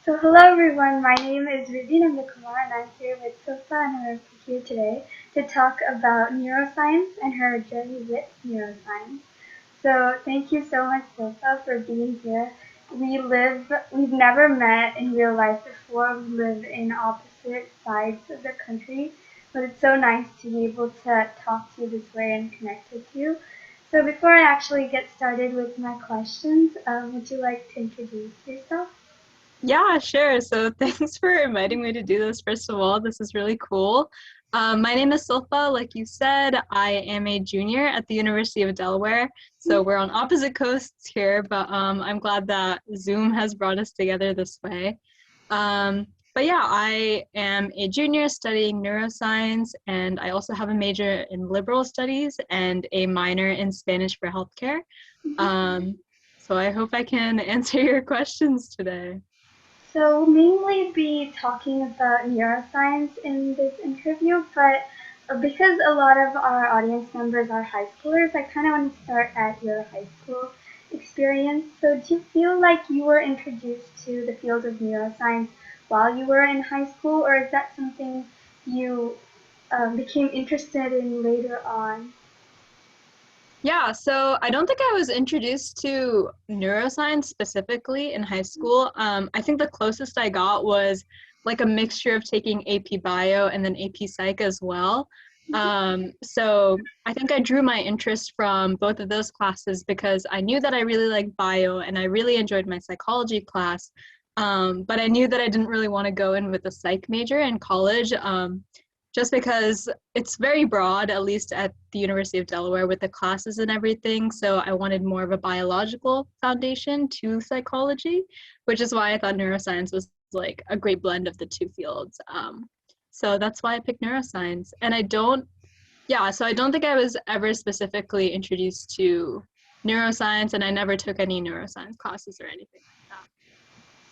So hello everyone, my name is Riddhi Nanda Kumar and I'm here with Silpa Annavarapu here today to talk about neuroscience and her journey with neuroscience. So thank you so much Silpa for being here. We've never met in real life before, we live in opposite sides of the country, but it's so nice to be able to talk to you this way and connect with you. So before I actually get started with my questions, would you like to introduce yourself? Yeah, sure. So thanks for inviting me to do this. First of all, this is really cool. My name is Silpa. Like you said, I am a junior at the University of Delaware. So we're on opposite coasts here, but I'm glad that Zoom has brought us together this way. Um, but yeah, I am a junior studying neuroscience, and I also have a major in liberal studies and a minor in Spanish for healthcare. Um, so I hope I can answer your questions today. So we'll mainly be talking about neuroscience in this interview, but because a lot of our audience members are high schoolers, I kind of want to start at your high school experience. So do you feel like you were introduced to the field of neuroscience while you were in high school, or is that something you became interested in later on? Yeah, so I don't think I was introduced to neuroscience specifically in high school. I think the closest I got was like a mixture of taking AP Bio and then AP Psych as well. So I think I drew my interest from both of those classes because I knew that I really liked bio and I really enjoyed my psychology class. But I knew that I didn't really want to go in with a psych major in college. Just because it's very broad, at least at the University of Delaware with the classes and everything. So I wanted more of a biological foundation to psychology, which is why I thought neuroscience was like a great blend of the two fields. So that's why I picked neuroscience. And so I don't think I was ever specifically introduced to neuroscience, and I never took any neuroscience classes or anything like that.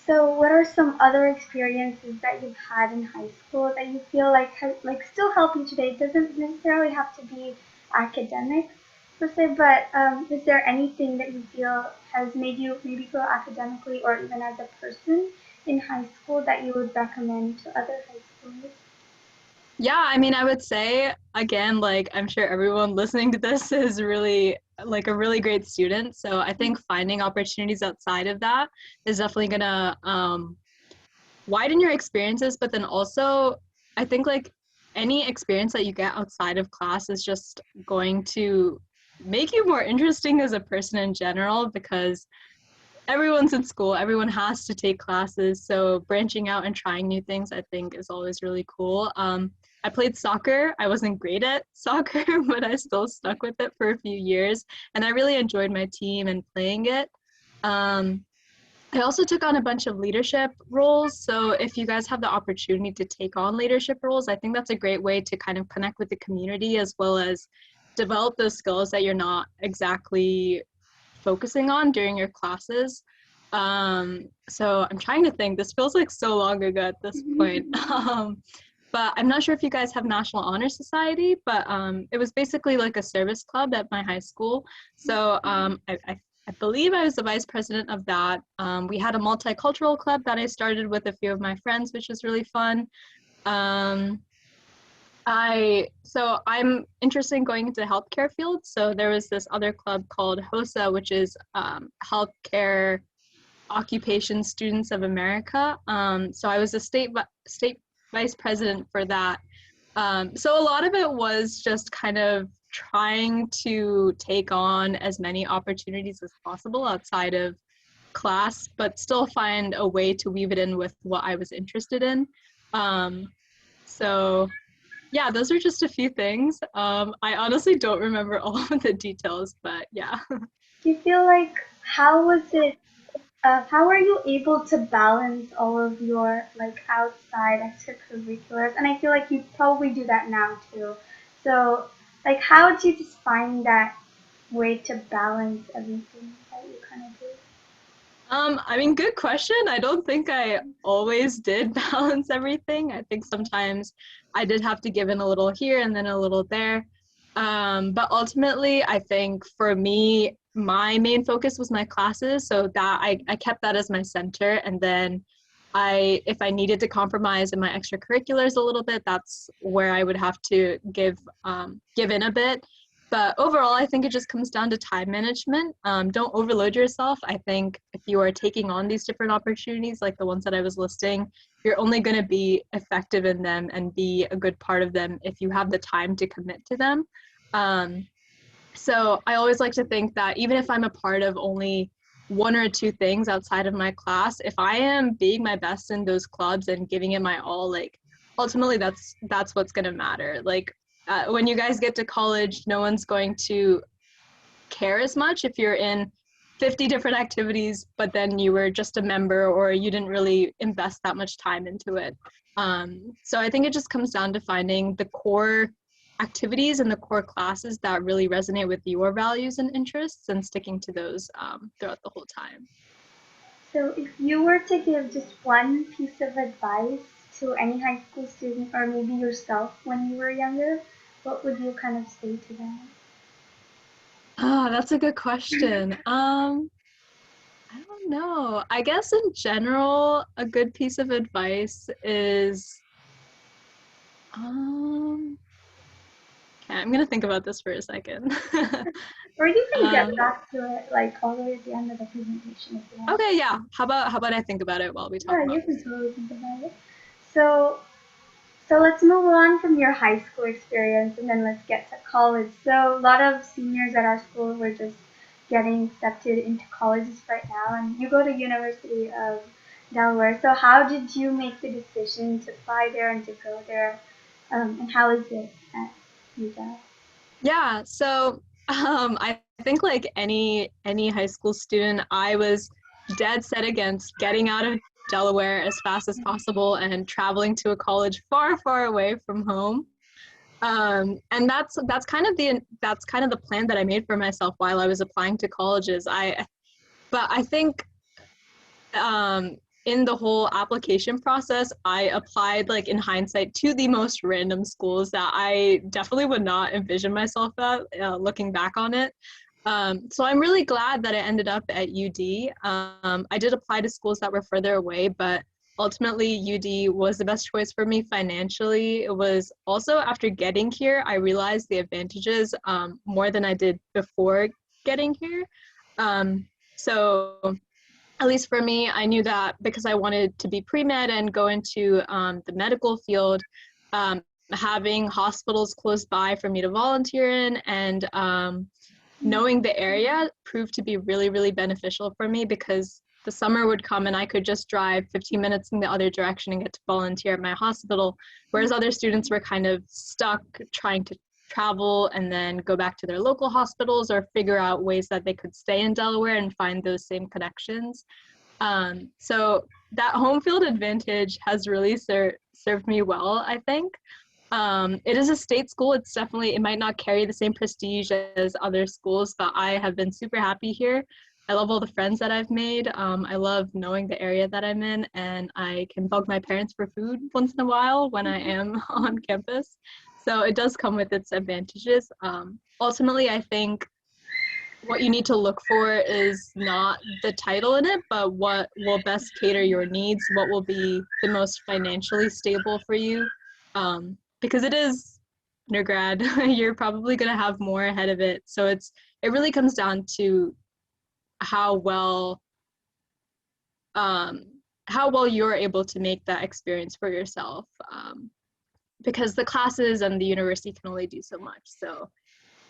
So, what are some other experiences that you've had in high school that you feel like still help you today? It doesn't necessarily have to be academic per se, but is there anything that you feel has made you maybe grow academically or even as a person in high school that you would recommend to other high schoolers? Yeah, I mean, I would say again, like I'm sure everyone listening to this is really like a really great student. So I think finding opportunities outside of that is definitely gonna widen your experiences, but then also I think like any experience that you get outside of class is just going to make you more interesting as a person in general because everyone's in school, everyone has to take classes. So branching out and trying new things, I think, is always really cool. I played soccer. I wasn't great at soccer, but I still stuck with it for a few years, and I really enjoyed my team and playing it. Um, I also took on a bunch of leadership roles. So if you guys have the opportunity to take on leadership roles, I think that's a great way to kind of connect with the community as well as develop those skills that you're not exactly focusing on during your classes. So I'm trying to think. This feels like so long ago at this point. But I'm not sure if you guys have National Honor Society, but it was basically like a service club at my high school. So I believe I was the vice president of that. We had a multicultural club that I started with a few of my friends, which was really fun. Um, I'm interested in going into the healthcare field. So there was this other club called HOSA, which is Healthcare Occupation Students of America. So I was a state vice president for that. So a lot of it was just kind of trying to take on as many opportunities as possible outside of class, but still find a way to weave it in with what I was interested in. Um, so yeah, those are just a few things. I honestly don't remember all of the details, but yeah. Do you feel like how was it how are you able to balance all of your like outside extracurriculars? And I feel like you probably do that now too. So, like, how do you just find that way to balance everything that you kind of do? I mean, good question. I don't think I always did balance everything. I think sometimes I did have to give in a little here and then a little there. But ultimately, I think for me, my main focus was my classes. So that I kept that as my center. And then if I needed to compromise in my extracurriculars a little bit, that's where I would have to give in a bit. But overall, I think it just comes down to time management. Don't overload yourself. I think if you are taking on these different opportunities, like the ones that I was listing, you're only going to be effective in them and be a good part of them if you have the time to commit to them. Um, so I always like to think that even if I'm a part of only one or two things outside of my class, if I am being my best in those clubs and giving it my all, like ultimately that's what's going to matter. Like when you guys get to college, no one's going to care as much if you're in 50 different activities, but then you were just a member or you didn't really invest that much time into it. So I think it just comes down to finding the core activities and the core classes that really resonate with your values and interests and sticking to those throughout the whole time. So if you were to give just one piece of advice to any high school student or maybe yourself when you were younger, what would you kind of say to them? That's a good question. I don't know. I guess in general, a good piece of advice is um okay, I'm gonna think about this for a second. Or you can get um back to it like all the way at the end of the presentation if you want. okay, yeah. How about I think about it while we talk Yeah, you about can this? totally think about it. So So let's move on from your high school experience and then let's get to college. So a lot of seniors at our school were just getting accepted into colleges right now, and you go to University of Delaware. So how did you make the decision to apply there and to go there? And how is it at UW? Yeah, so I think like any high school student, I was dead set against getting out of Delaware as fast as possible and traveling to a college far, far away from home. And that's kind of the plan that I made for myself while I was applying to colleges. But I think um, in the whole application process, I applied like in hindsight to the most random schools that I definitely would not envision myself at looking back on it. So I'm really glad that I ended up at UD. I did apply to schools that were further away, but ultimately UD was the best choice for me financially. It was also after getting here, I realized the advantages more than I did before getting here. So at least for me, I knew that because I wanted to be pre-med and go into the medical field, having hospitals close by for me to volunteer in and knowing the area proved to be really, really beneficial for me because the summer would come and I could just drive 15 minutes in the other direction and get to volunteer at my hospital, whereas other students were kind of stuck trying to travel and then go back to their local hospitals or figure out ways that they could stay in Delaware and find those same connections. So that home field advantage has really served me well, I think. It is a state school. It might not carry the same prestige as other schools, but I have been super happy here. I love all the friends that I've made. I love knowing the area that I'm in, and I can bug my parents for food once in a while when I am on campus. So it does come with its advantages. Ultimately, I think what you need to look for is not the title in it, but what will best cater your needs, what will be the most financially stable for you. Because it is undergrad, you're probably going to have more ahead of it. So it really comes down to how well um, how well you're able to make that experience for yourself. Because the classes and the university can only do so much. So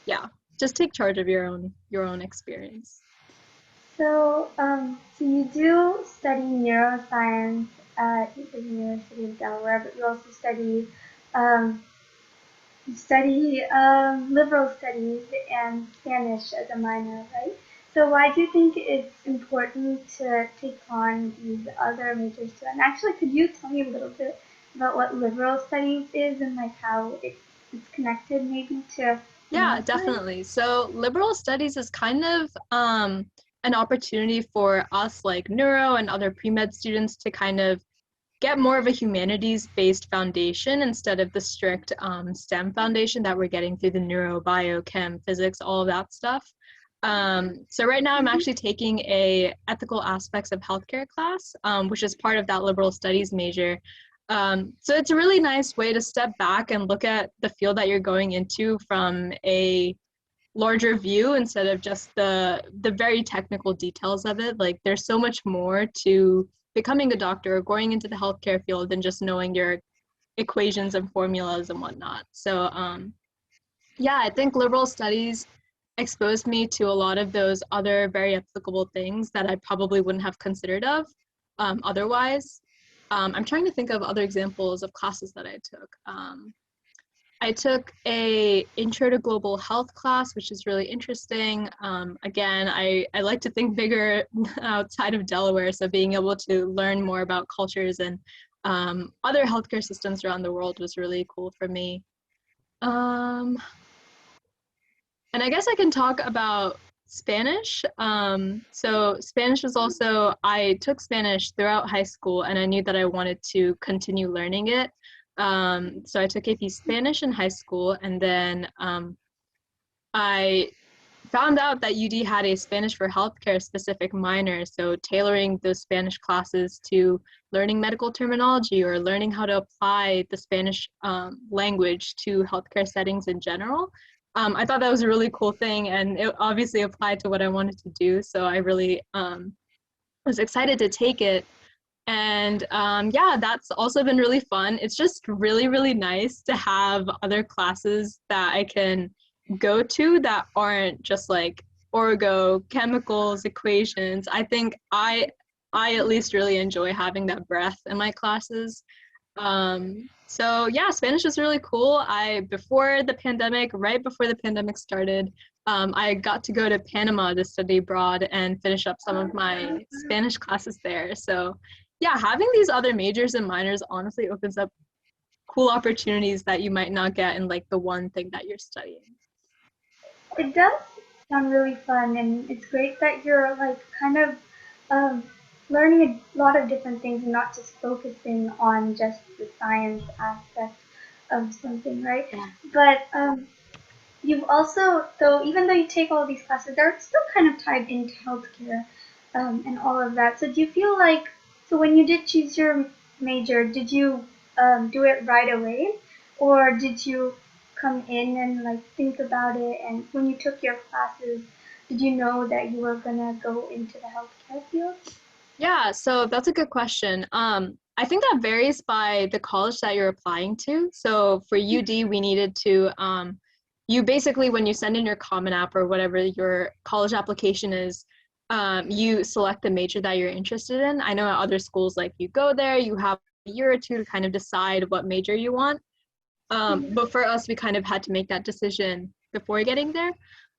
yeah, just take charge of your own experience. So you do study neuroscience at the University of Delaware, but you also um, study liberal studies and Spanish as a minor, right? So why do you think it's important to take on these other majors too? And actually, could you tell me a little bit about what liberal studies is and like how it's connected maybe to Yeah, neuroscience? definitely. So liberal studies is kind of an opportunity for us like neuro and other pre-med students to kind of get more of a humanities-based foundation instead of the strict STEM foundation that we're getting through the neuro, bio, chem, physics, all of that stuff. So right now I'm Mhm. actually taking a ethical aspects of healthcare class, which is part of that liberal studies major. So it's a really nice way to step back and look at the field that you're going into from a larger view instead of just the very technical details of it. Like there's so much more to becoming a doctor or going into the healthcare field than just knowing your equations and formulas and whatnot. So yeah, I think liberal studies exposed me to a lot of those other very applicable things that I probably wouldn't have considered of otherwise. I'm trying to think of other examples of classes that I took. I took a intro to global health class, which is really interesting. Again, I like to think bigger outside of Delaware, so being able to learn more about cultures and other healthcare systems around the world was really cool for me. Um, and I guess I can talk about Spanish. So Spanish was also, I took Spanish throughout high school and I knew that I wanted to continue learning it. So I took AP Spanish in high school and then I found out that UD had a Spanish for healthcare specific minor. So tailoring those Spanish classes to learning medical terminology or learning how to apply the Spanish language to healthcare settings in general. I thought that was a really cool thing, and it obviously applied to what I wanted to do. So I really was excited to take it. And yeah, that's also been really fun. It's just really, really nice to have other classes that I can go to that aren't just like orgo, chemicals, equations. I think I at least really enjoy having that breadth in my classes. So yeah, Spanish is really cool. Before the pandemic, right before the pandemic started, I got to go to Panama to study abroad and finish up some of my Spanish classes there. So yeah, having these other majors and minors honestly opens up cool opportunities that you might not get in like the one thing that you're studying. It does sound really fun, and it's great that you're like kind of um, learning a lot of different things and not just focusing on just the science aspect of something, right? Yeah. But you've also, though, even though you take all these classes, they're still kind of tied into healthcare and all of that. So do you feel like, so when you did choose your major, did you do it right away, or did you come in and like think about it? And when you took your classes, did you know that you were gonna go into the healthcare field? Yeah, so that's a good question. I think that varies by the college that you're applying to. So for UD, we needed to, you basically, when you send in your Common App or whatever your college application is, you select the major that you're interested in. I know at other schools, like you go there, you have a year or two to kind of decide what major you want. But for us, we kind of had to make that decision before getting there.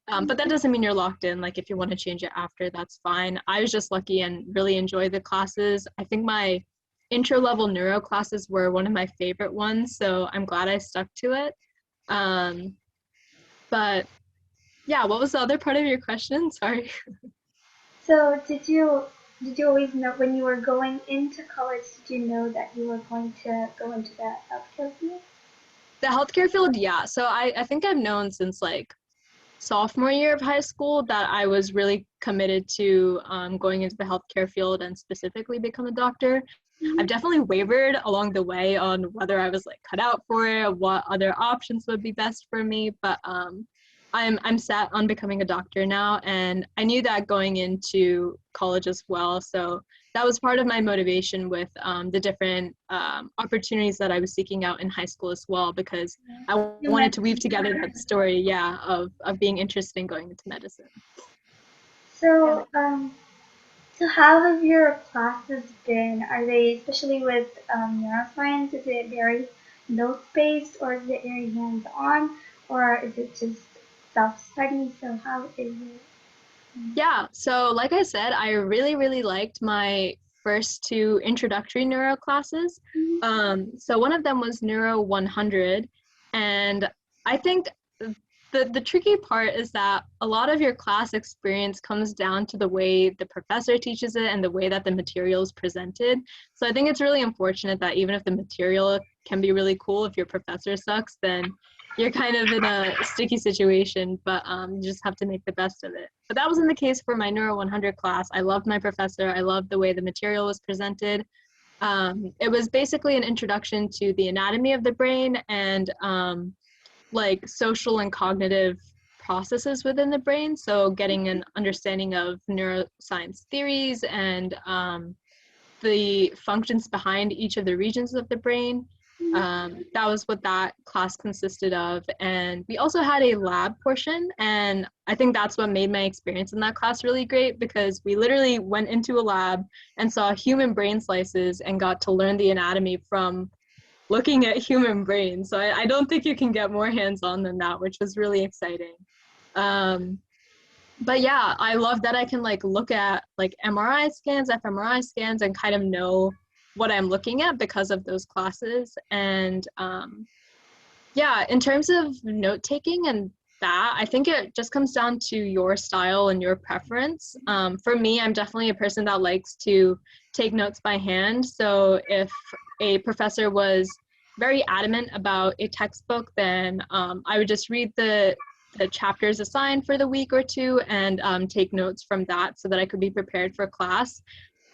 But that doesn't mean you're locked in. Like if you want to change it after, that's fine. I was just lucky and really enjoyed the classes. I think my intro level neuro classes were one of my favorite ones, so I'm glad I stuck to it. Um, but yeah, what was the other part of your question? Sorry. So did you always know when you were going into college? Did you know that you were going to go into the healthcare field? The healthcare field, yeah. So I think I've known since like sophomore year of high school that I was really committed to going into the healthcare field and specifically become a doctor. I've Mhm. definitely wavered along the way on whether I was like cut out for it, what other options would be best for me, but I'm set on becoming a doctor now, and I knew that going into college as well. So that was part of my motivation with the different opportunities that I was seeking out in high school as well, because I You wanted to weave mentioned together that story, yeah, of being interested in going into medicine. Yeah. so. So how have your classes been? Are they, especially with neuroscience, is it very notes-based or is it very hands-on or is it just self-study? So how is it? Yeah, so like I said, I really, really liked my first two introductory neuro classes. Mhm. So one of them was Neuro 100, and I think the tricky part is that a lot of your class experience comes down to the way the professor teaches it and the way that the material is presented. So I think it's really unfortunate that even if the material can be really cool, if your professor sucks, then you're kind of in a sticky situation, but you just have to make the best of it. But that wasn't the case for my Neuro 100 class. I loved my professor. I loved the way the material was presented. It was basically an introduction to the anatomy of the brain and like social and cognitive processes within the brain. So getting an understanding of neuroscience theories and the functions behind each of the regions of the brain. That was what that class consisted of. And we also had a lab portion. And I think that's what made my experience in that class really great, because we literally went into a lab and saw human brain slices and got to learn the anatomy from looking at human brains. So I don't think you can get more hands-on than that, which was really exciting. But yeah, I love that I can like look at like MRI scans, fMRI scans, and kind of know what I'm looking at because of those classes. And yeah, in terms of note taking and that, I think it just comes down to your style and your preference. For me, I'm definitely a person that likes to take notes by hand. So if a professor was very adamant about a textbook, then I would just read the chapters assigned for the week or two and take notes from that so that I could be prepared for class.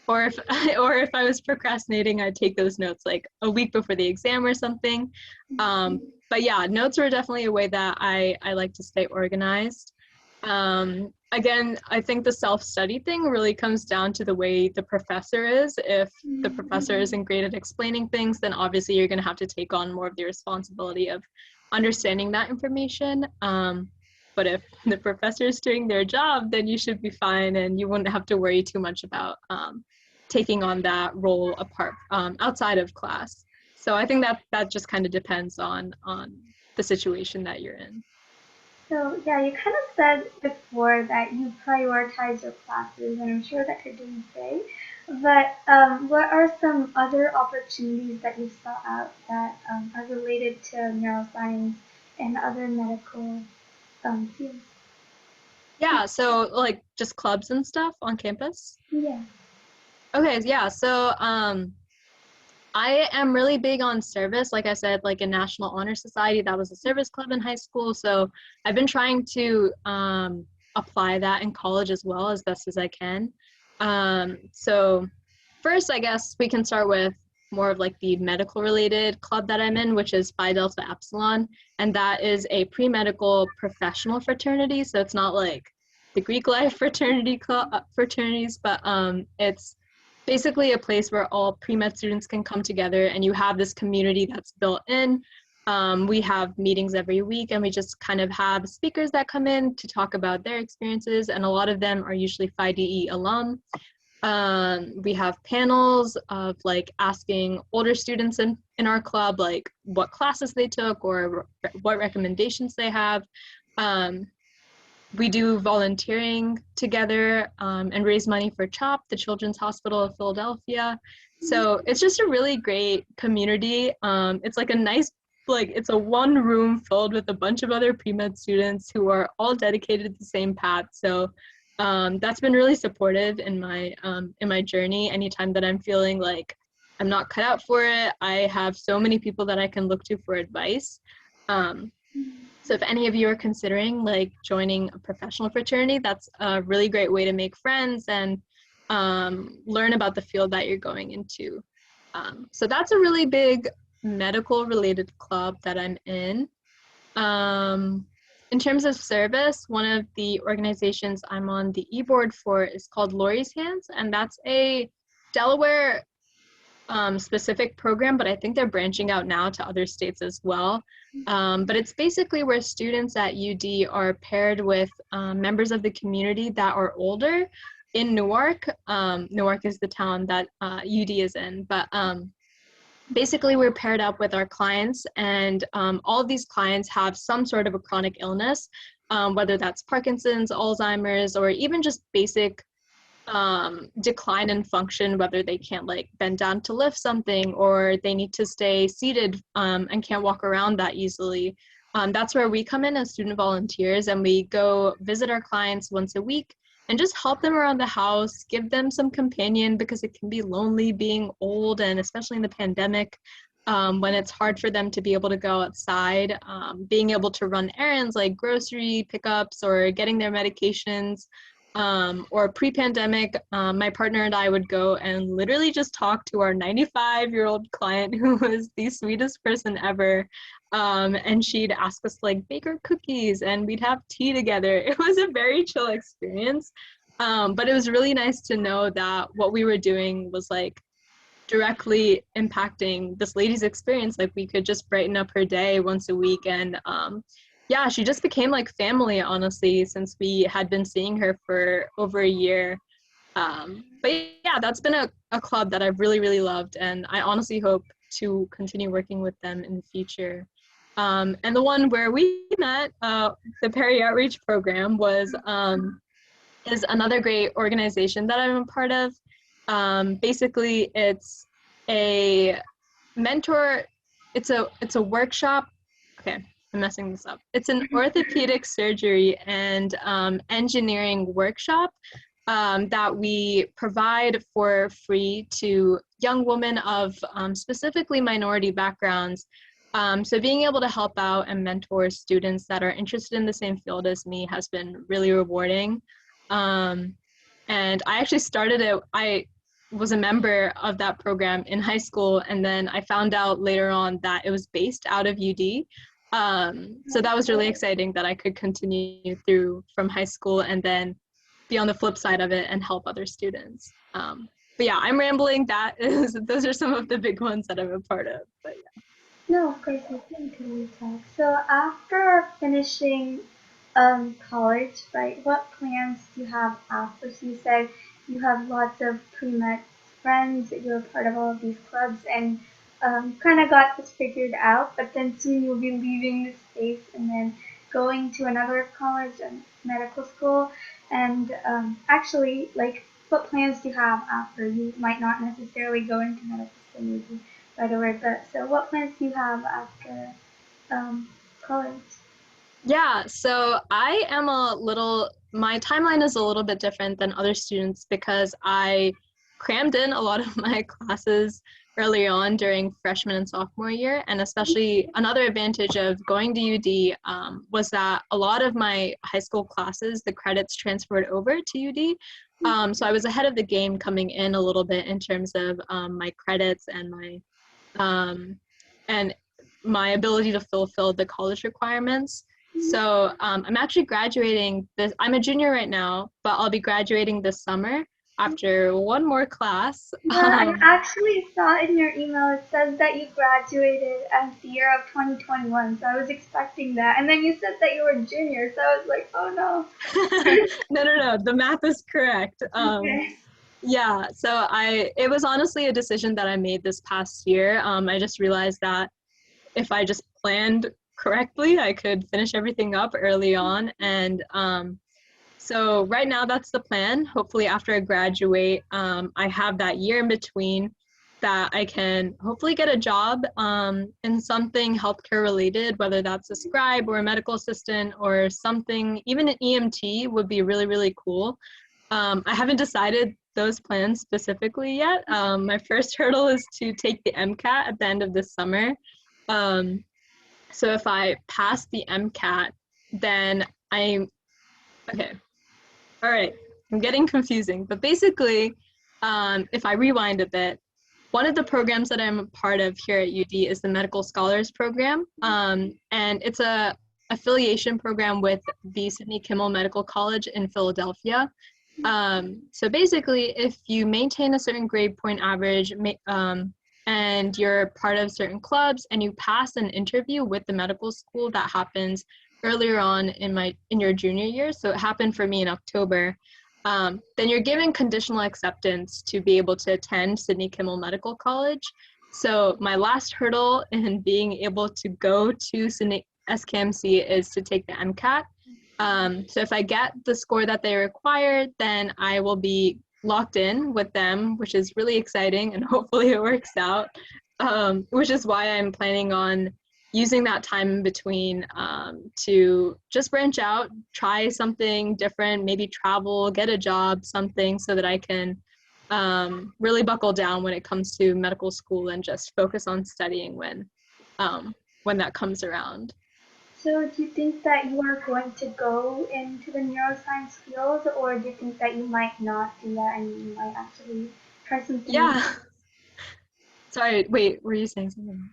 Or if or if I was procrastinating, I'd take those notes like a week before the exam or something. But yeah, notes are definitely a way that I like to stay organized. Again, I think the self-study thing really comes down to the way the professor is. If the professor isn't great at explaining things, then obviously you're going to have to take on more of the responsibility of understanding that information. But if the professor is doing their job, then you should be fine and you wouldn't have to worry too much about taking on that role apart outside of class. So I think that just kind of depends on the situation that you're in. So yeah, you kind of said before that you prioritize your classes, and I'm sure that you're doing great. But what are some other opportunities that you saw out that are related to neuroscience and other medical fields? Yeah, so like just clubs and stuff on campus. Yeah. Okay, yeah. So I am really big on service. Like I said, like in National Honor Society, that was a service club in high school. So I've been trying to apply that in college as well as best as I can. So first, I guess we can start with more of like the medical related club that I'm in, which is Phi Delta Epsilon. And that is a pre-medical professional fraternity. So it's not like the Greek life fraternity fraternities, but it's basically a place where all pre-med students can come together and you have this community that's built in. We have meetings every week and we just kind of have speakers that come in to talk about their experiences, and a lot of them are usually Phi DE alum. We have panels of like asking older students in our club like what classes they took or what recommendations they have. We do volunteering together and raise money for CHOP, the Children's Hospital of Philadelphia. So it's just a really great community. It's like a nice, like it's a one room filled with a bunch of other pre-med students who are all dedicated to the same path. So that's been really supportive in my journey. Anytime that I'm feeling like I'm not cut out for it, I have so many people that I can look to for advice. So if any of you are considering like joining a professional fraternity, that's a really great way to make friends and learn about the field that you're going into. So that's a really big medical related club that I'm in. In terms of service, one of the organizations I'm on the e-board for is called Lori's Hands, and that's a Delaware specific program, but I think they're branching out now to other states as well. But it's basically where students at UD are paired with members of the community that are older in Newark. Newark is the town that UD is in, but basically we're paired up with our clients, and all of these clients have some sort of a chronic illness, whether that's Parkinson's, Alzheimer's, or even just basic decline in function, whether they can't like bend down to lift something or they need to stay seated and can't walk around that easily. That's where we come in as student volunteers, and we go visit our clients once a week and just help them around the house, give them some companion because it can be lonely being old, and especially in the pandemic. when it's hard for them to be able to go outside, being able to run errands like grocery pickups or getting their medications. Or pre-pandemic, my partner and I would go and literally just talk to our 95-year-old client who was the sweetest person ever. And she'd ask us to like bake her cookies and we'd have tea together. It was a very chill experience. But it was really nice to know that what we were doing was like directly impacting this lady's experience. Like we could just brighten up her day once a week. And yeah, she just became like family, honestly, since we had been seeing her for over a year. But yeah, that's been a club that I've really, really loved. And I honestly hope to continue working with them in the future. And the one where we met, the Perry Outreach Program, is another great organization that I'm a part of. Basically, it's a mentor. It's a workshop. Okay, I'm messing this up. It's an orthopedic surgery and engineering workshop that we provide for free to young women of specifically minority backgrounds. So being able to help out and mentor students that are interested in the same field as me has been really rewarding. And I actually started it, I was a member of that program in high school, and then I found out later on that it was based out of UD. So that was really exciting that I could continue through from high school and then be on the flip side of it and help other students. But yeah, I'm rambling. Those are some of the big ones that I'm a part of. But yeah. No, of course, we can totally talk. So after finishing college, right, what plans do you have after? So you said you have lots of pre-med friends, you're part of all of these clubs, and kind of got this figured out, but then soon you'll be leaving this space and then going to another college and medical school. And actually, like, what plans do you have after? You might not necessarily go into medical school, maybe by the way, but so what plans do you have after college? Yeah, so my timeline is a little bit different than other students because I crammed in a lot of my classes early on during freshman and sophomore year. And especially another advantage of going to UD was that a lot of my high school classes, the credits transferred over to UD. So I was ahead of the game coming in a little bit in terms of my credits um, and my ability to fulfill the college requirements. So I'm actually graduating this. I'm a junior right now, but I'll be graduating this summer after one more class. Yeah, I actually saw in your email it says that you graduated at the year of 2021, so I was expecting that. And then you said that you were junior, so I was like, oh no. No, the math is correct. Okay. Yeah, so it was honestly a decision that I made this past year. I just realized that if I just planned correctly, I could finish everything up early on. And so right now that's the plan. Hopefully after I graduate, I have that year in between that I can hopefully get a job in something healthcare related, whether that's a scribe or a medical assistant or something, even an EMT would be really, really cool. I haven't decided those plans specifically yet. My first hurdle is to take the MCAT at the end of this summer. So if I pass the MCAT, then okay. All right. I'm getting confusing, but basically, if I rewind a bit, one of the programs that I'm a part of here at UD is the Medical Scholars Program, and it's a affiliation program with the Sidney Kimmel Medical College in Philadelphia. So basically, if you maintain a certain grade point average, and you're part of certain clubs and you pass an interview with the medical school that happens earlier on in your junior year, so it happened for me in October, then you're given conditional acceptance to be able to attend Sidney Kimmel Medical College. So my last hurdle in being able to go to Sydney SKMC is to take the MCAT. So if I get the score that they require, then I will be locked in with them, which is really exciting, and hopefully it works out, which is why I'm planning on using that time in between to just branch out, try something different, maybe travel, get a job, something so that I can really buckle down when it comes to medical school and just focus on studying when that comes around. So do you think that you are going to go into the neuroscience field, or do you think that you might not do that and you might actually try something else? Yeah. Sorry, wait, were you saying something?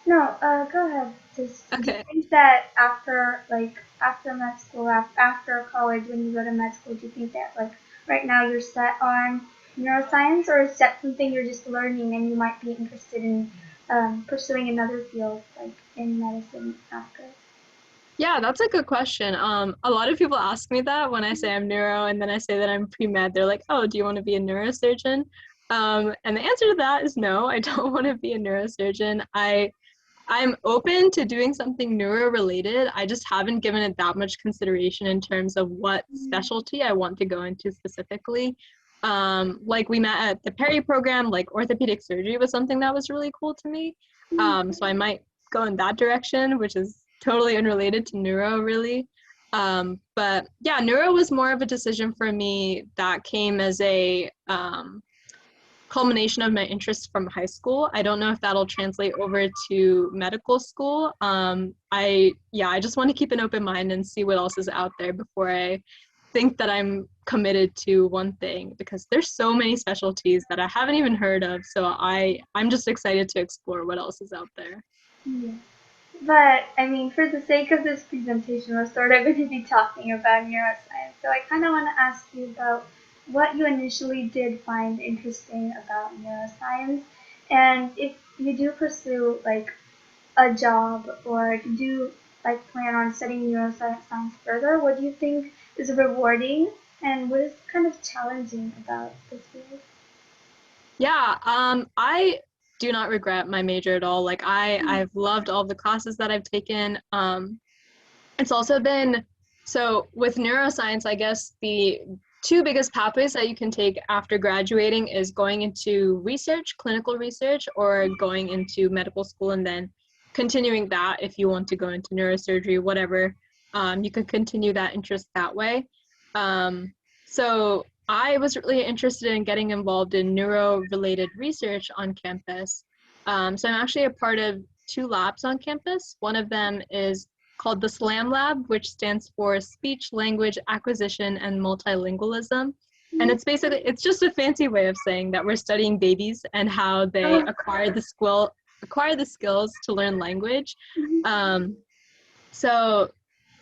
No, go ahead. Just do you Okay. think that after med school, after college, when you go to med school, do you think that like right now you're set on neuroscience, or is that something you're just learning and you might be interested in pursuing another field like in medicine after? Yeah, that's a good question. A lot of people ask me that when I say I'm neuro and then I say that I'm pre-med. They're like, "Oh, do you want to be a neurosurgeon?" And the answer to that is no, I don't want to be a neurosurgeon. I'm open to doing something neuro related. I just haven't given it that much consideration in terms of what specialty I want to go into specifically. Like we met at the Perry program, like orthopedic surgery was something that was really cool to me. So I might go in that direction, which is totally unrelated to neuro, really. But yeah, neuro was more of a decision for me that came as a culmination of my interests from high school. I don't know if that'll translate over to medical school. I just want to keep an open mind and see what else is out there before I think that I'm committed to one thing, because there's so many specialties that I haven't even heard of. So I'm just excited to explore what else is out there. Yeah. But I mean, for the sake of this presentation, we're sort of going to be talking about neuroscience. So I kind of want to ask you about what you initially did find interesting about neuroscience, and if you do pursue like a job or if you do like plan on studying neuroscience further, what do you think is rewarding and what is kind of challenging about this field? Yeah, I do not regret my major at all. Like I've loved all the classes that I've taken. It's also been so with neuroscience, I guess the two biggest pathways that you can take after graduating is going into research, clinical research, or going into medical school and then continuing that if you want to go into neurosurgery, whatever. You can continue that interest that way. So I was really interested in getting involved in neuro-related research on campus. So I'm actually a part of two labs on campus. One of them is called the SLAM Lab, which stands for Speech Language Acquisition and Multilingualism. And it's just a fancy way of saying that we're studying babies and how they Oh, acquire the skills to learn language. Um, so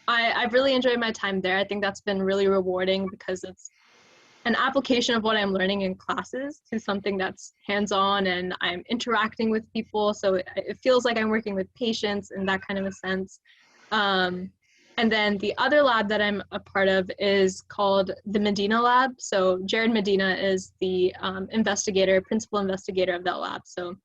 I've really enjoyed my time there. I think that's been really rewarding because it's an application of what I'm learning in classes to something that's hands-on and I'm interacting with people. So it feels like I'm working with patients in that kind of a sense. Um, and then the other lab that I'm a part of is called the Medina Lab. So Jared Medina is the principal investigator of that lab. So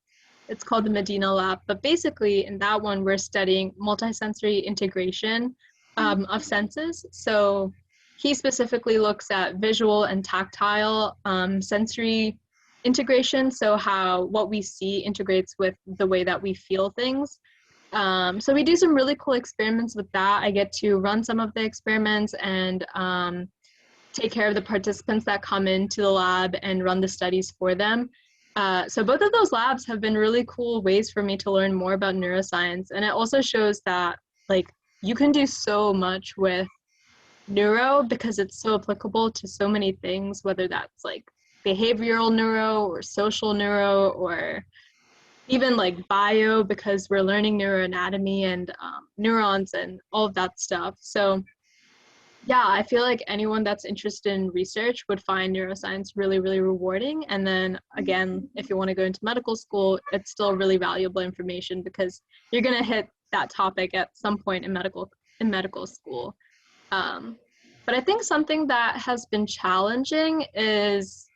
it's called the Medina Lab. But basically, in that one, we're studying multisensory integration of senses. So he specifically looks at visual and tactile sensory integration. So how what we see integrates with the way that we feel things. So we do some really cool experiments with that. I get to run some of the experiments and take care of the participants that come into the lab and run the studies for them. So both of those labs have been really cool ways for me to learn more about neuroscience. And it also shows that like you can do so much with neuro because it's so applicable to so many things, whether that's like behavioral neuro or social neuro or even like bio because we're learning neuroanatomy and neurons and all of that stuff. So yeah, I feel like anyone that's interested in research would find neuroscience really, really rewarding. And then again, if you want to go into medical school, it's still really valuable information because you're going to hit that topic at some point in medical school. Um, but I think something that has been challenging is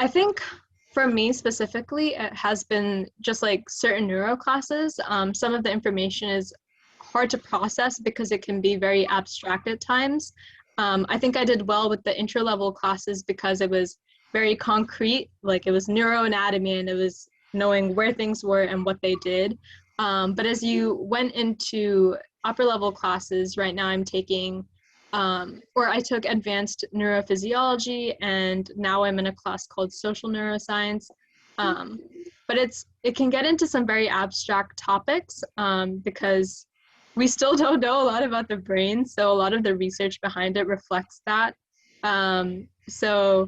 I think for me specifically, it has been just like certain neuro classes. Some of the information is hard to process because it can be very abstract at times. I think I did well with the intro level classes because it was very concrete, like it was neuroanatomy and it was knowing where things were and what they did. But as you went into upper level classes, right now I'm taking or I took advanced neurophysiology, and now I'm in a class called social neuroscience. But it can get into some very abstract topics because we still don't know a lot about the brain, so a lot of the research behind it reflects that. So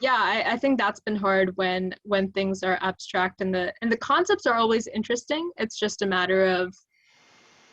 yeah, I think that's been hard when things are abstract and the concepts are always interesting. It's just a matter of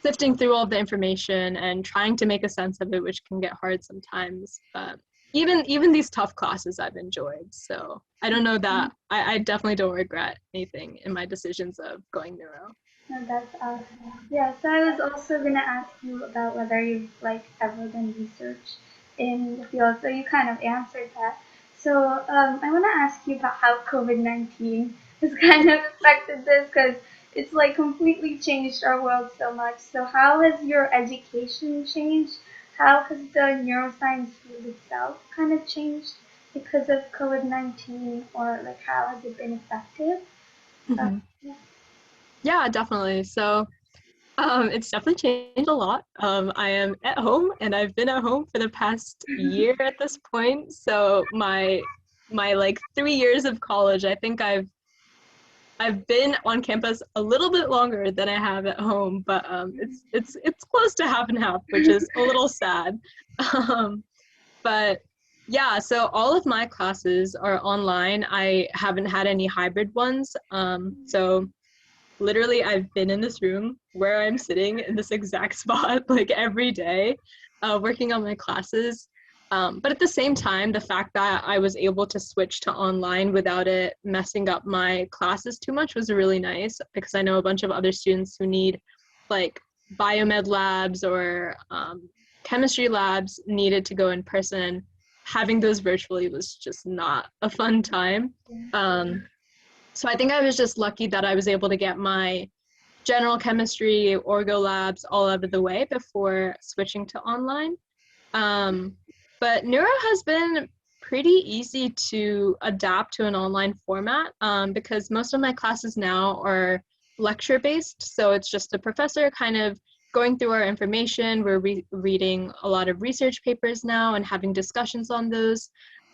sifting through all the information and trying to make a sense of it, which can get hard sometimes. But even these tough classes I've enjoyed. So I don't know that I definitely don't regret anything in my decisions of going neuro. No, that's awesome. Yeah, so I was also gonna ask you about whether you've like ever done research in the field. So you kind of answered that. So I want to ask you about how COVID-19 has kind of affected this because it's like completely changed our world so much. So how has your education changed? How has the neuroscience field itself kind of changed because of COVID-19, or like how has it been effective? Mm-hmm. Yeah. Yeah, definitely. So it's definitely changed a lot. I am at home and I've been at home for the past year at this point. So my like 3 years of college, I think I've been on campus a little bit longer than I have at home, but it's close to half and half, which is a little sad. Um, but yeah, so all of my classes are online. I haven't had any hybrid ones. So literally I've been in this room where I'm sitting in this exact spot like every day, working on my classes. But at the same time, the fact that I was able to switch to online without it messing up my classes too much was really nice, because I know a bunch of other students who need like biomed labs or chemistry labs needed to go in person. Having those virtually was just not a fun time. So I think I was just lucky that I was able to get my general chemistry, orgo labs all out of the way before switching to online. Um, but neuro has been pretty easy to adapt to an online format, because most of my classes now are lecture based. So it's just a professor kind of going through our information. We're reading a lot of research papers now and having discussions on those.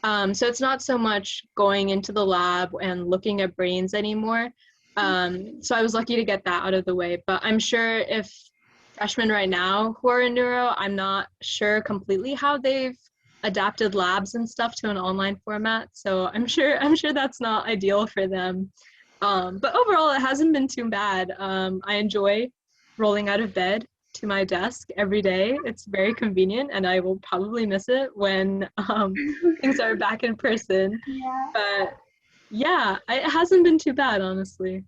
So it's not so much going into the lab and looking at brains anymore. So I was lucky to get that out of the way. But I'm sure if freshmen right now who are in neuro, I'm not sure completely how they've adapted labs and stuff to an online format. So I'm sure that's not ideal for them. But overall, it hasn't been too bad. I enjoy rolling out of bed to my desk every day. It's very convenient, and I will probably miss it when things are back in person. Yeah. But yeah, it hasn't been too bad, honestly.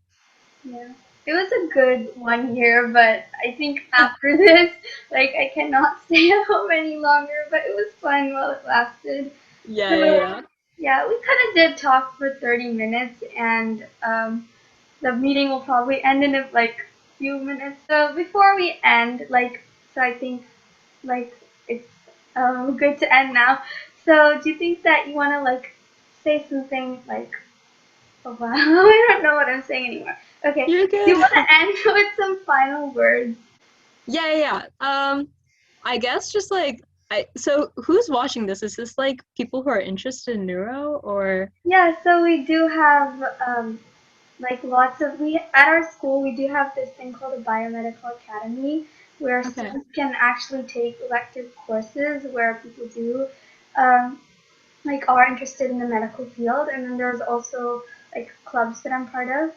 Yeah. It was a good 1 year, but I think after this, like, I cannot stay at home any longer, but it was fun while it lasted. Yeah, yeah, So, yeah. yeah, we kind of did talk for 30 minutes, and the meeting will probably end in like few minutes. So before we end, like, so I think like it's good to end now. So do you think that you want to like say something like, oh wow, I don't know what I'm saying anymore. Okay, You're do you good. want to end with some final words? Yeah, yeah, yeah. I guess just like so who's watching this? Is this like people who are interested in neuro or Yeah, so we do have like lots of we at our school we do have this thing called a biomedical academy where okay. students can actually take elective courses where people do um, like are interested in the medical field, and then there's also like clubs that I'm part of,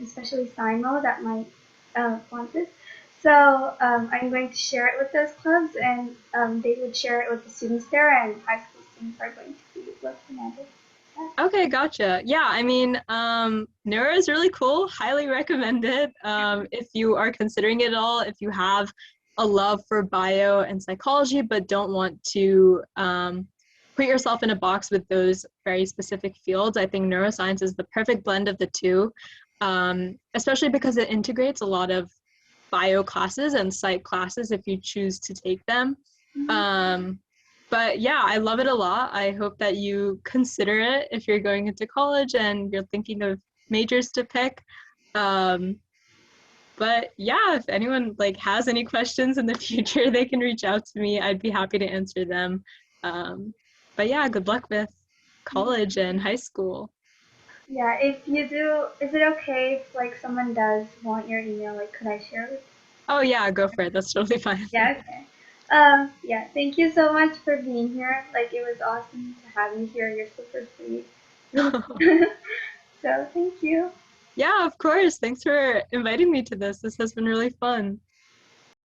especially SIMO that might want this. So I'm going to share it with those clubs, and they would share it with the students there, and high school students are going to be looking at it. Okay, gotcha. Yeah, I mean, neuro is really cool. Highly recommend it. If you are considering it at all, if you have a love for bio and psychology, but don't want to put yourself in a box with those very specific fields, I think neuroscience is the perfect blend of the two, especially because it integrates a lot of bio classes and psych classes if you choose to take them. Mhm. Um, but yeah, I love it a lot. I hope that you consider it if you're going into college and you're thinking of majors to pick. Um, But yeah, if anyone like has any questions in the future, they can reach out to me. I'd be happy to answer them. Um, but yeah, good luck with college and high school. Yeah, if you do, is it okay if like someone does want your email? Like, could I share it? Oh yeah, go for it. That's totally fine. Yeah, okay. Yeah, thank you so much for being here. Like, it was awesome to have you here. You're super sweet. So, thank you. Yeah, of course. Thanks for inviting me to this. This has been really fun.